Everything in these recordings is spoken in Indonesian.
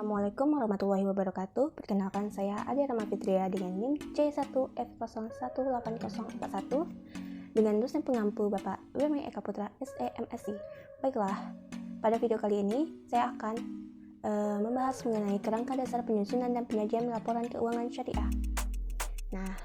Assalamualaikum warahmatullahi wabarakatuh. Perkenalkan saya Adi Rama Fitria dengan NIM C1F018041 dengan dosen pengampu Bapak Wirmi Eka Putra SEMSI. Baiklah, pada video kali ini saya akan membahas mengenai kerangka dasar penyusunan dan penyajian laporan keuangan syariah. Nah,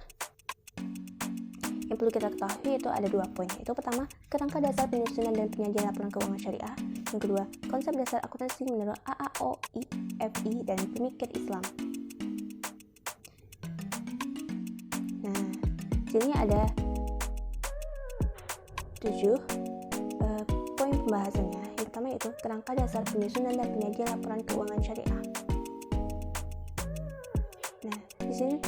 yang perlu kita ketahui itu ada 2 poin. Itu pertama, kerangka dasar penyusunan dan penyajian laporan keuangan syariah. Yang kedua, konsep dasar akuntansi menurut AAOI, FI, dan pemikir Islam. Nah, sini ada 7 poin pembahasannya. Yang pertama yaitu kerangka dasar penyusunan dan penyajian laporan keuangan syariah. Nah, di sini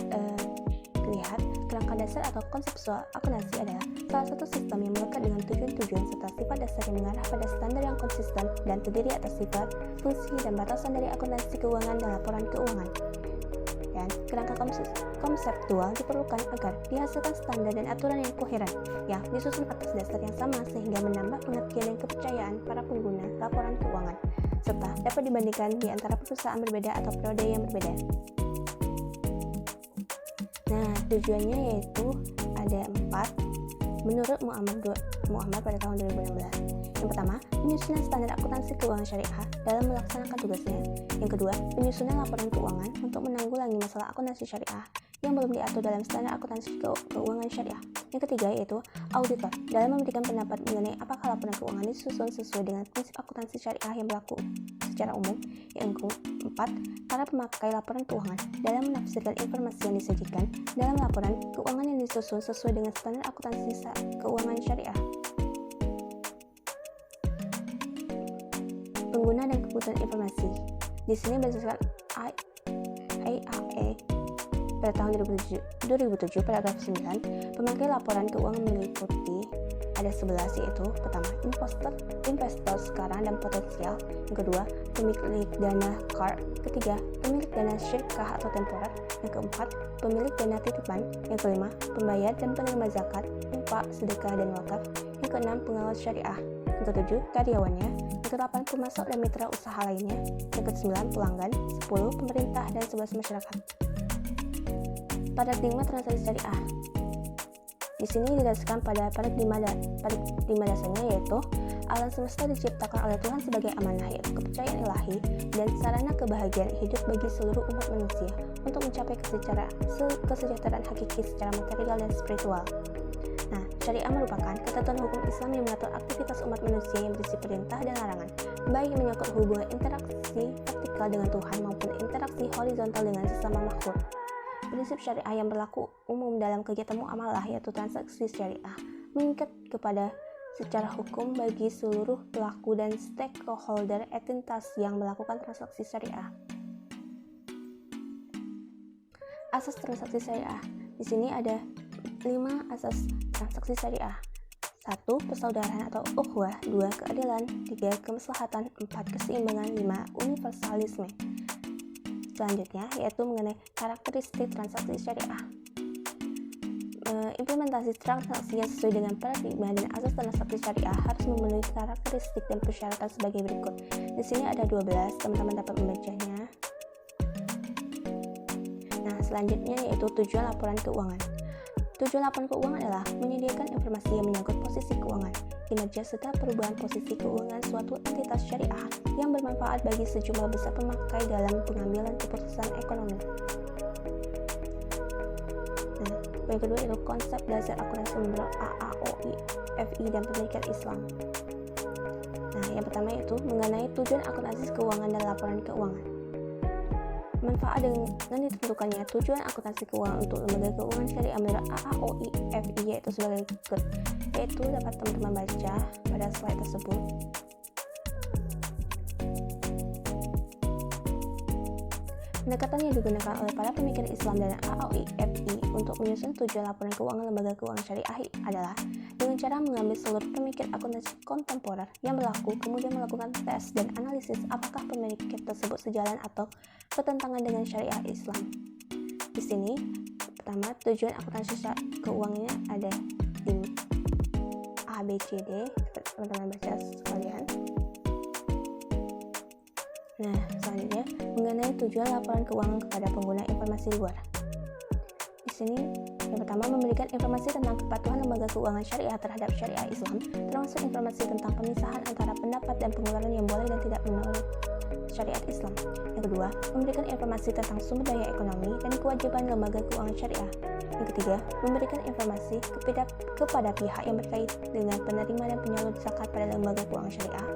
terlihat kerangka dasar atau konseptual akuntansi adalah salah satu sistem yang melekat dengan tujuan-tujuan serta sifat dasar yang mengarah pada standar yang konsisten dan terdiri atas sifat, fungsi, dan batasan dari akuntansi keuangan dan laporan keuangan. Dan kerangka konseptual diperlukan agar dihasilkan standar dan aturan yang koheren yang disusun atas dasar yang sama sehingga menambah pengertian dan kepercayaan para pengguna laporan keuangan serta dapat dibandingkan di antara perusahaan berbeda atau periode yang berbeda. Nah, tujuannya yaitu ada 4 menurut Muhammad pada tahun 2016. Yang pertama, penyusunan standar akuntansi keuangan syariah dalam melaksanakan tugasnya. Yang kedua, penyusunan laporan keuangan untuk menanggulangi masalah akuntansi syariah yang belum diatur dalam standar akuntansi keuangan syariah. Yang ketiga yaitu auditor dalam memberikan pendapat mengenai apakah laporan keuangan disusun sesuai dengan prinsip akuntansi syariah yang berlaku secara umum. Yang keempat, para pemakai laporan keuangan dalam menafsirkan informasi yang disajikan dalam laporan keuangan yang disusun sesuai dengan standar akuntansi keuangan syariah. Pengguna dan kebutuhan informasi. Di sini berdasarkan IAE pada tahun 2007 paragraf 9, pemakai laporan keuangan meliputi ada 11 yaitu pertama, investor sekarang dan potensial. Yang kedua, pemilik dana CAR. Ketiga, pemilik dana syirkah atau temporer. Yang keempat, pemilik dana titipan. Yang kelima, pembayar dan penerima zakat, infak, sedekah, dan wakaf. Yang keenam, pengawas syariah. Yang ketujuh, karyawannya. Yang kedelapan, pemasok dan mitra usaha lainnya. Yang kesembilan, pelanggan. 10, pemerintah, dan 11, masyarakat. Paradigma transaksi syariah. Di sini didasarkan pada paradigma dasarnya yaitu alam semesta diciptakan oleh Tuhan sebagai amanah yaitu kepercayaan ilahi dan sarana kebahagiaan hidup bagi seluruh umat manusia untuk mencapai kesejahteraan hakiki secara material dan spiritual. Nah, syariah merupakan ketentuan hukum Islam yang mengatur aktivitas umat manusia yang berisi perintah dan larangan, baik menyangkut hubungan interaksi vertikal dengan Tuhan maupun interaksi horizontal dengan sesama makhluk. Prinsip syariah yang berlaku umum dalam kegiatan muamalah yaitu transaksi syariah mengikat kepada secara hukum bagi seluruh pelaku dan stakeholder entitas yang melakukan transaksi syariah. Asas transaksi syariah. Di sini ada 5 asas transaksi syariah. 1. Persaudaraan atau ukhuwah. 2. Keadilan. 3. Kemaslahatan. 4. Keseimbangan. 5. Universalisme. Selanjutnya yaitu mengenai karakteristik transaksi syariah. Implementasi transaksi yang sesuai dengan paradigma dan asas transaksi syariah harus memenuhi karakteristik dan persyaratan sebagai berikut. Di sini ada 12, teman-teman dapat membacanya. Nah, selanjutnya yaitu tujuan laporan keuangan. Tujuan laporan keuangan adalah menyediakan informasi yang menyangkut posisi keuangan, kinerja serta perubahan posisi keuangan suatu entitas syariah yang bermanfaat bagi sejumlah besar pemakai dalam pengambilan keputusan ekonomi. Nah, poin kedua itu konsep dasar akuntansi menurut AAOI, FI, dan pemikir Islam. Nah, yang pertama itu mengenai tujuan akuntansi keuangan dan laporan keuangan. Manfaat dengan ditentukannya tujuan akuntansi keuangan untuk lembaga keuangan syariah menurut AAOI, FI yaitu sebagai berikut. Yaitu dapat teman-teman baca pada slide tersebut. Pendekatan yang digunakan oleh para pemikir Islam dan AAOI, FI untuk menyusun tujuan laporan keuangan lembaga keuangan syariah adalah dengan cara mengambil seluruh pemikir akuntansi kontemporer yang berlaku, kemudian melakukan tes dan analisis apakah pemikir tersebut sejalan atau bertentangan dengan syariah Islam. Di sini, pertama, tujuan akuntansi keuangannya ada di A, B, C, D. Teman-teman baca sekalian. Nah, selanjutnya mengenai tujuan laporan keuangan kepada pengguna informasi luar. Di sini yang pertama memberikan informasi tentang kepatuhan lembaga keuangan syariah terhadap syariah Islam, termasuk informasi tentang pemisahan antara pendapat dan pengeluaran yang boleh dan tidak menurut syariat Islam. Yang kedua, memberikan informasi tentang sumber daya ekonomi dan kewajiban lembaga keuangan syariah. Yang ketiga, memberikan informasi kepada pihak yang berkait dengan penerima dan penyalur zakat pada lembaga keuangan syariah.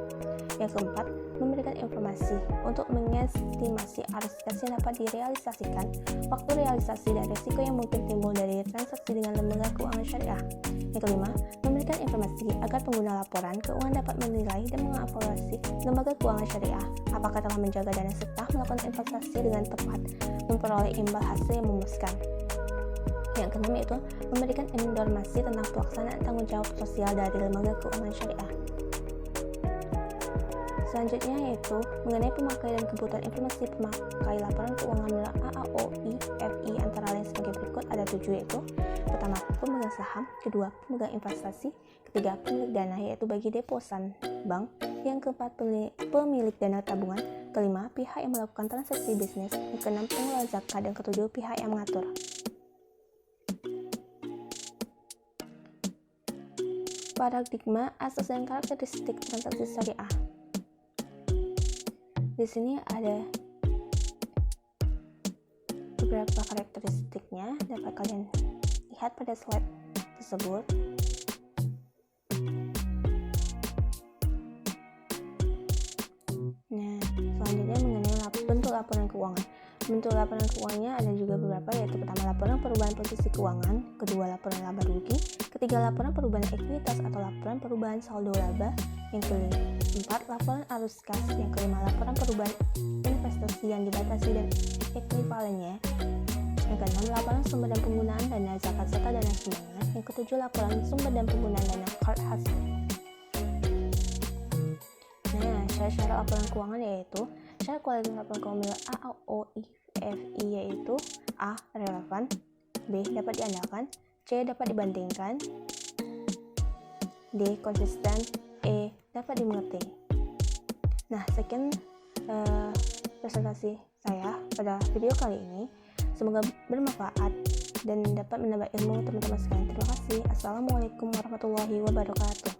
Yang keempat, memberikan informasi untuk mengestimasi arus kas yang dapat direalisasikan, waktu realisasi dan risiko yang mungkin timbul dari transaksi dengan lembaga keuangan syariah. Yang kelima, memberikan informasi agar pengguna laporan keuangan dapat menilai dan mengevaluasi lembaga keuangan syariah apakah telah menjaga dana serta melakukan investasi dengan tepat, memperoleh imbal hasil yang memuaskan. Yang keenam yaitu memberikan informasi tentang pelaksanaan tanggung jawab sosial dari lembaga keuangan syariah. Selanjutnya yaitu mengenai pemakai dan kebutuhan informasi pemakai laporan keuangan melalui AAOI FI antara lain sebagai berikut. Ada 7 yaitu pertama pemegang saham, kedua pemegang investasi, ketiga pemilik dana yaitu bagi deposan bank, yang keempat pemilik dana tabungan, kelima pihak yang melakukan transaksi bisnis, yang keenam pengelola zakat, dan ketujuh pihak yang mengatur. Paradigma, asas dan karakteristik transaksi syariah. Di sini ada beberapa karakteristiknya, dapat kalian lihat pada slide tersebut. Nah, selanjutnya mengenai bentuk laporan keuangan. Bentuk laporan keuangannya ada juga beberapa, yaitu pertama laporan perubahan posisi keuangan, kedua laporan laba rugi, ketiga laporan perubahan ekuitas atau laporan perubahan saldo laba, yang keempat laporan arus kas, yang kelima laporan perubahan investasi yang dibatasi dan ekuivalennya, yang keenam laporan sumber dan penggunaan dana zakat serta dana sumbangan, yang ketujuh laporan sumber dan penggunaan dana card hasil. Nah, syarat-syarat laporan keuangan yaitu syarat kualitas laporan keuangan AAOI FI yaitu A. Relevan, B. Dapat diandalkan, C. Dapat dibandingkan, D. Konsisten, E. Dapat dimengerti. Nah, sekian presentasi saya pada video kali ini. Semoga bermanfaat dan dapat menambah ilmu teman-teman sekalian. Terima kasih. Assalamualaikum warahmatullahi wabarakatuh.